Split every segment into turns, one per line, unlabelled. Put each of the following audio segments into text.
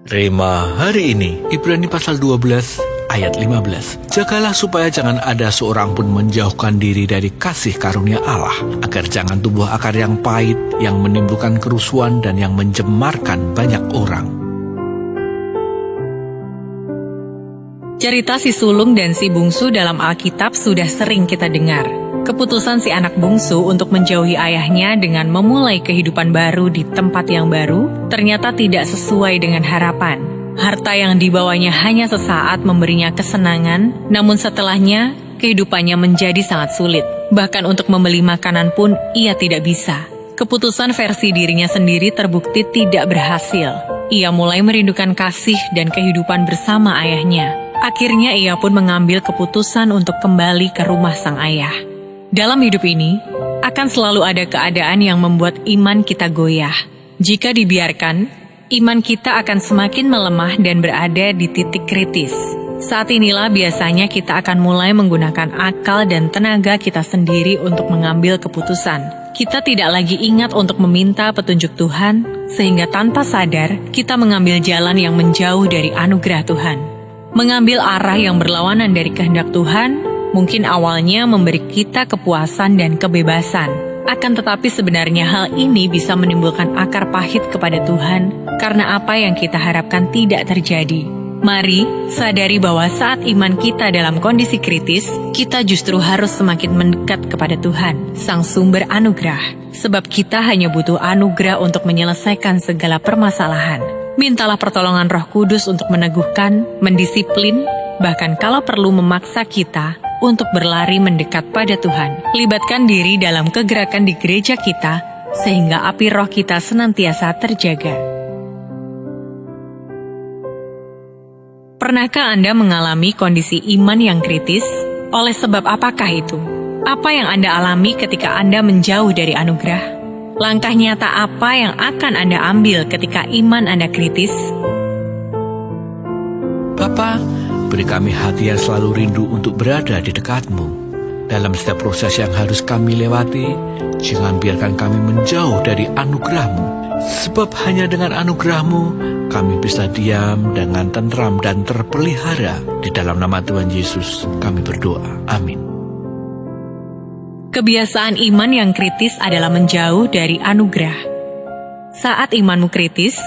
Rema hari ini, Ibrani pasal 12 ayat 15. Jagalah supaya jangan ada seorang pun menjauhkan diri dari kasih karunia Allah, agar jangan tumbuh akar yang pahit, yang menimbulkan kerusuhan dan yang mencemarkan banyak orang.
Cerita si sulung dan si bungsu dalam Alkitab sudah sering kita dengar. Keputusan si anak bungsu untuk menjauhi ayahnya dengan memulai kehidupan baru di tempat yang baru ternyata tidak sesuai dengan harapan. Harta yang dibawanya hanya sesaat memberinya kesenangan, namun setelahnya kehidupannya menjadi sangat sulit. Bahkan untuk membeli makanan pun ia tidak bisa. Keputusan versi dirinya sendiri terbukti tidak berhasil. Ia mulai merindukan kasih dan kehidupan bersama ayahnya. Akhirnya ia pun mengambil keputusan untuk kembali ke rumah sang ayah. Dalam hidup ini, akan selalu ada keadaan yang membuat iman kita goyah. Jika dibiarkan, iman kita akan semakin melemah dan berada di titik kritis. Saat inilah biasanya kita akan mulai menggunakan akal dan tenaga kita sendiri untuk mengambil keputusan. Kita tidak lagi ingat untuk meminta petunjuk Tuhan, sehingga tanpa sadar kita mengambil jalan yang menjauh dari anugerah Tuhan. Mengambil arah yang berlawanan dari kehendak Tuhan mungkin awalnya memberi kita kepuasan dan kebebasan. Akan tetapi sebenarnya hal ini bisa menimbulkan akar pahit kepada Tuhan karena apa yang kita harapkan tidak terjadi. Mari sadari bahwa saat iman kita dalam kondisi kritis, kita justru harus semakin mendekat kepada Tuhan, Sang Sumber Anugerah. Sebab kita hanya butuh anugerah untuk menyelesaikan segala permasalahan. Mintalah pertolongan Roh Kudus untuk meneguhkan, mendisiplin, bahkan kalau perlu memaksa kita untuk berlari mendekat pada Tuhan. Libatkan diri dalam kegerakan di gereja kita, sehingga api roh kita senantiasa terjaga. Pernahkah Anda mengalami kondisi iman yang kritis? Oleh sebab apakah itu? Apa yang Anda alami ketika Anda menjauh dari anugerah? Langkah nyata apa yang akan Anda ambil ketika iman Anda kritis?
Bapa, beri kami hati yang selalu rindu untuk berada di dekat-Mu. Dalam setiap proses yang harus kami lewati, jangan biarkan kami menjauh dari anugerah-Mu. Sebab hanya dengan anugerah-Mu, kami bisa diam dengan tentram dan terpelihara. Di dalam nama Tuhan Yesus, kami berdoa. Amin.
Kebiasaan iman yang kritis adalah menjauh dari anugerah. Saat imanmu kritis,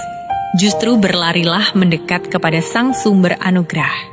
justru berlarilah mendekat kepada Sang Sumber Anugerah.